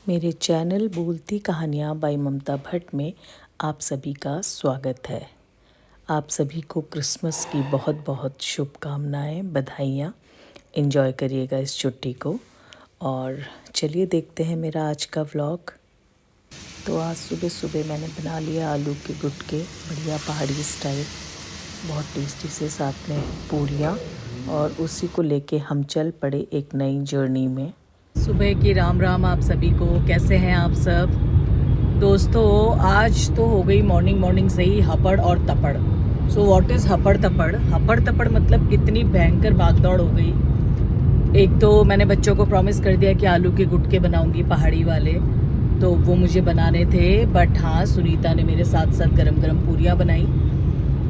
मेरे चैनल बोलती कहानियाँ बाय ममता भट्ट में आप सभी का स्वागत है। आप सभी को क्रिसमस की बहुत बहुत शुभकामनाएं, बधाइयाँ। एंजॉय करिएगा इस छुट्टी को। और चलिए देखते हैं मेरा आज का व्लॉग। तो आज सुबह सुबह मैंने बना लिया आलू के गुटके, बढ़िया पहाड़ी स्टाइल, बहुत टेस्टी से, साथ में पूरियाँ, और उसी को लेके हम चल पड़े एक नई जर्नी में। सुबह की राम राम आप सभी को। कैसे हैं आप सब दोस्तों? आज तो हो गई मॉर्निंग से ही हपड़ और तपड़। So what is हपड़ तपड़? हपड़ तपड़ मतलब कितनी भयंकर भागदौड़ हो गई। एक तो मैंने बच्चों को प्रॉमिस कर दिया कि आलू के गुटके बनाऊंगी पहाड़ी वाले, तो वो मुझे बनाने थे। बट हाँ, सुनीता ने मेरे साथ साथ गरम गरम पूरियाँ बनाई,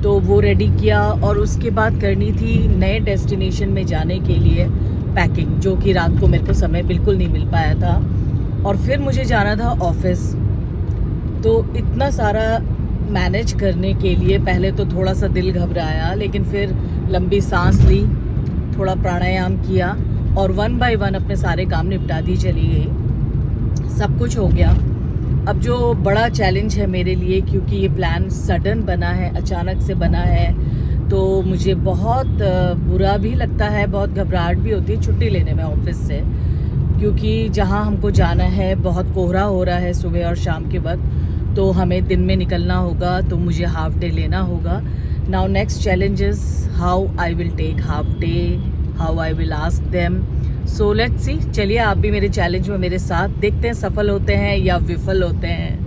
तो वो रेडी किया। और उसके बाद करनी थी नए डेस्टिनेशन में जाने के लिए पैकिंग, जो कि रात को मेरे को समय बिल्कुल नहीं मिल पाया था। और फिर मुझे जाना था ऑफिस। तो इतना सारा मैनेज करने के लिए पहले तो थोड़ा सा दिल घबराया, लेकिन फिर लंबी सांस ली, थोड़ा प्राणायाम किया और 1 बाय 1 अपने सारे काम निपटा दी चली गई। सब कुछ हो गया। अब जो बड़ा चैलेंज है मेरे लिए, क्योंकि ये प्लान सडन बना है, अचानक से बना है, तो मुझे बहुत बुरा भी लगता है, बहुत घबराहट भी होती है छुट्टी लेने में ऑफिस से, क्योंकि जहाँ हमको जाना है बहुत कोहरा हो रहा है सुबह और शाम के वक्त, तो हमें दिन में निकलना होगा, तो मुझे हाफ डे लेना होगा। Now next challenge is how I will take half day, how I will ask them. So let's see. चलिए आप भी मेरे चैलेंज में मेरे साथ, देखते हैं सफल होते हैं या विफल होते हैं।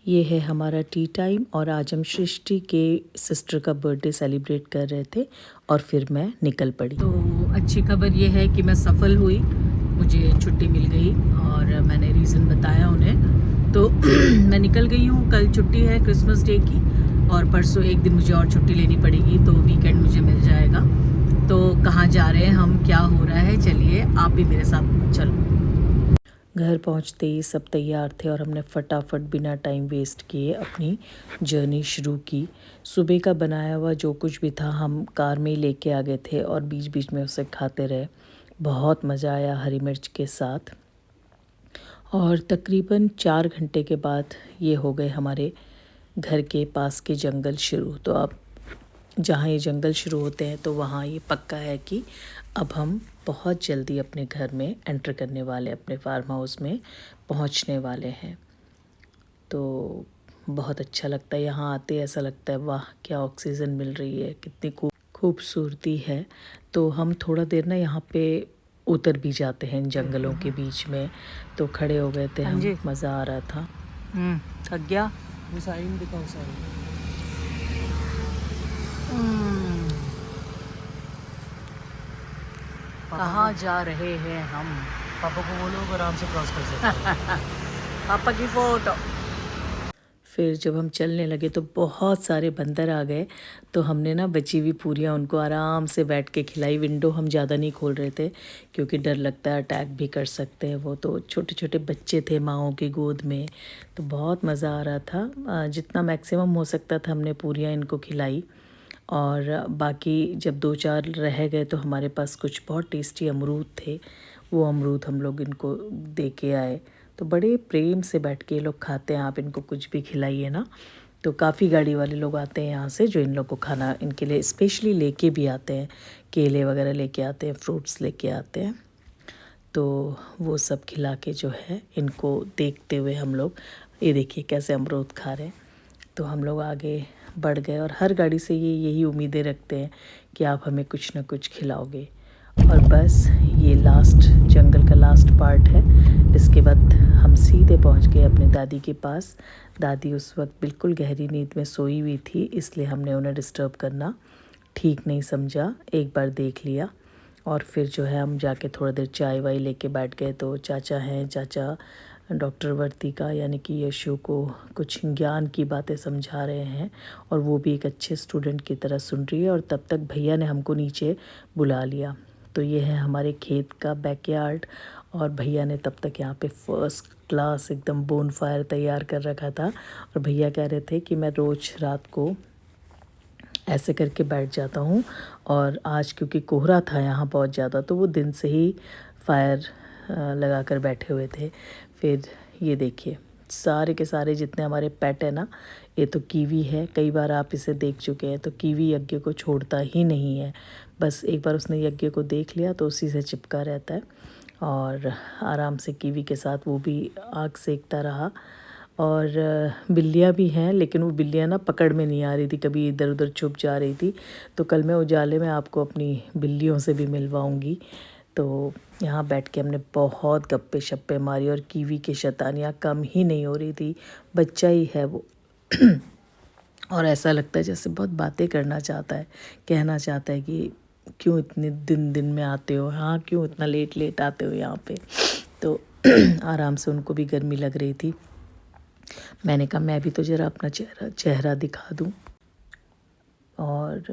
ये है हमारा टी टाइम, और आज हम सृष्टि के सिस्टर का बर्थडे सेलिब्रेट कर रहे थे और फिर मैं निकल पड़ी। तो अच्छी खबर ये है कि मैं सफल हुई, मुझे छुट्टी मिल गई और मैंने रीज़न बताया उन्हें। तो मैं निकल गई हूँ। कल छुट्टी है क्रिसमस डे की, और परसों एक दिन मुझे और छुट्टी लेनी पड़ेगी, तो वीकेंड मुझे मिल जाएगा। तो कहाँ जा रहे हैं हम, क्या हो रहा है, चलिए आप भी मेरे साथ चलो। घर पहुंचते ही सब तैयार थे और हमने फटाफट बिना टाइम वेस्ट किए अपनी जर्नी शुरू की। सुबह का बनाया हुआ जो कुछ भी था हम कार में ही लेके आ गए थे और बीच बीच में उसे खाते रहे। बहुत मज़ा आया हरी मिर्च के साथ। और तकरीबन 4 घंटे के बाद ये हो गए हमारे घर के पास के जंगल शुरू। तो अब जहाँ ये जंगल शुरू होते हैं, तो वहाँ ये पक्का है कि अब हम बहुत जल्दी अपने घर में एंटर करने वाले, अपने फार्म हाउस में पहुँचने वाले हैं। तो बहुत अच्छा लगता है यहाँ आते, ऐसा लगता है वाह क्या ऑक्सीजन मिल रही है, कितनी खूबसूरती है। तो हम थोड़ा देर ना यहाँ पे उतर भी जाते हैं इन जंगलों के बीच में। तो खड़े हो गए थे हम, मज़ा आ रहा था। थक गया। वो साइन दिखाओ, साइन। कहाँ जा रहे हैं हम? पापा को बोलो आराम से क्रॉस कर सकते। पापा की फोटो। फिर जब हम चलने लगे तो बहुत सारे बंदर आ गए, तो हमने ना बची हुई पूरियाँ उनको आराम से बैठ के खिलाई। विंडो हम ज़्यादा नहीं खोल रहे थे, क्योंकि डर लगता है अटैक भी कर सकते हैं वो। तो छोटे छोटे बच्चे थे माँओं की गोद में, तो बहुत मज़ा आ रहा था। जितना मैक्सिमम हो सकता था हमने पूरियाँ इनको खिलाई। और बाकी जब 2-4 रह गए तो हमारे पास कुछ बहुत टेस्टी अमरूद थे, वो अमरूद हम लोग इनको दे के आए। तो बड़े प्रेम से बैठ के ये लोग खाते हैं, आप इनको कुछ भी खिलाइए ना। तो काफ़ी गाड़ी वाले लोग आते हैं यहाँ से, जो इन लोग को खाना इनके लिए स्पेशली लेके भी आते हैं, केले वगैरह लेके आते हैं, फ्रूट्स लेके आते हैं। तो वो सब खिला के जो है इनको देखते हुए हम लोग, ये देखिए कैसे अमरूद खा रहे हैं। तो हम लोग आगे बढ़ गए, और हर गाड़ी से ये यही उम्मीदें रखते हैं कि आप हमें कुछ ना कुछ खिलाओगे। और बस ये लास्ट, जंगल का लास्ट पार्ट है। इसके बाद हम सीधे पहुंच गए अपने दादी के पास। दादी उस वक्त बिल्कुल गहरी नींद में सोई हुई थी, इसलिए हमने उन्हें डिस्टर्ब करना ठीक नहीं समझा। एक बार देख लिया, और फिर जो है हम जाके थोड़ा देर चाय वाय लेके बैठ गए। तो चाचा हैं, चाचा डॉक्टर वर्तिका यानी कि यशु को कुछ ज्ञान की बातें समझा रहे हैं, और वो भी एक अच्छे स्टूडेंट की तरह सुन रही है। और तब तक भैया ने हमको नीचे बुला लिया। तो ये है हमारे खेत का बैकयार्ड, और भैया ने तब तक यहाँ पे फर्स्ट क्लास एकदम बोन फायर तैयार कर रखा था। और भैया कह रहे थे कि मैं रोज़ रात को ऐसे करके बैठ जाता हूँ, और आज क्योंकि कोहरा था यहाँ बहुत ज़्यादा, तो वो दिन से ही फायर लगा कर बैठे हुए थे। फिर ये देखिए सारे के सारे जितने हमारे पेट है ना, ये तो कीवी है। कई बार आप इसे देख चुके हैं। तो कीवी यज्ञ को छोड़ता ही नहीं है। बस एक बार उसने यज्ञ को देख लिया तो उसी से चिपका रहता है और आराम से कीवी के साथ वो भी आग सेकता रहा। और बिल्लियाँ भी हैं, लेकिन वो बिल्लियाँ ना पकड़ में नहीं आ रही थी, कभी इधर उधर छुप जा रही थी। तो कल मैं उजाले में आपको अपनी बिल्लियों से भी मिलवाऊंगी। तो यहाँ बैठ के हमने बहुत गप्पे शप्पे मारी और कीवी की शैतानियाँ कम ही नहीं हो रही थी। बच्चा ही है वो और ऐसा लगता है जैसे बहुत बातें करना चाहता है, कहना चाहता है कि क्यों इतने दिन दिन में आते हो, हाँ क्यों इतना लेट लेट आते हो यहाँ पे। तो आराम से उनको भी गर्मी लग रही थी। मैंने कहा मैं भी तो ज़रा अपना चेहरा दिखा दूँ। और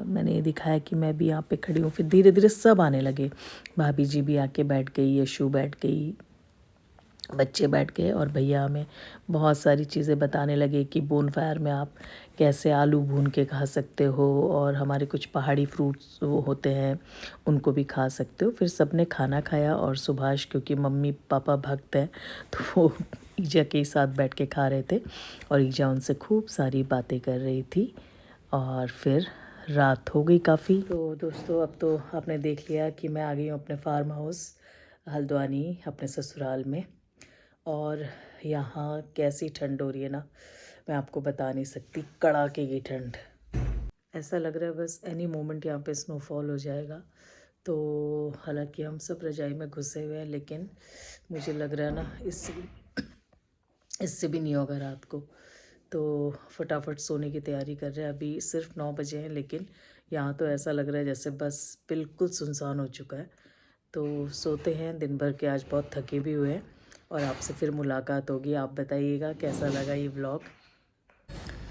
मैंने ये दिखाया कि मैं भी यहाँ पे खड़ी हूँ। फिर धीरे धीरे सब आने लगे। भाभी जी भी आके बैठ गई, यशु बैठ गई, बच्चे बैठ गए और भैया हमें बहुत सारी चीज़ें बताने लगे कि बोन फायर में आप कैसे आलू भून के खा सकते हो और हमारे कुछ पहाड़ी फ्रूट्स वो होते हैं उनको भी खा सकते हो। फिर सबने खाना खाया और सुभाष क्योंकि मम्मी पापा भक्त हैं तो वो ईजा के साथ बैठ के खा रहे थे और ईजा उनसे खूब सारी बातें कर रही थी। और फिर रात हो गई काफ़ी। तो दोस्तों अब तो आपने देख लिया कि मैं आ गई हूँ अपने फार्म हाउस हल्द्वानी, अपने ससुराल में। और यहाँ कैसी ठंड हो रही है ना, मैं आपको बता नहीं सकती, कड़ाके की ठंड। ऐसा लग रहा है बस एनी मोमेंट यहाँ पे स्नोफॉल हो जाएगा। तो हालांकि हम सब रजाई में घुसे हुए हैं, लेकिन मुझे लग रहा है ना इससे भी नहीं होगा रात को। तो फटाफट सोने की तैयारी कर रहे हैं। अभी सिर्फ 9 बजे हैं, लेकिन यहाँ तो ऐसा लग रहा है जैसे बस बिल्कुल सुनसान हो चुका है। तो सोते हैं, दिन भर के आज बहुत थके भी हुए हैं और आपसे फिर मुलाकात होगी। आप बताइएगा कैसा लगा ये व्लॉग।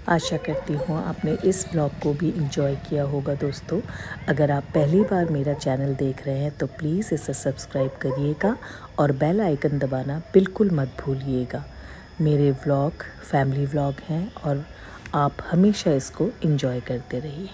आशा करती हूँ आपने इस ब्लॉग को भी एंजॉय किया होगा दोस्तों। अगर आप पहली बार मेरा चैनल देख रहे हैं तो प्लीज़ इसे सब्सक्राइब करिएगा और बेल आइकन दबाना बिल्कुल मत भूलिएगा। मेरे व्लॉग फैमिली व्लॉग हैं और आप हमेशा इसको एंजॉय करते रहिए।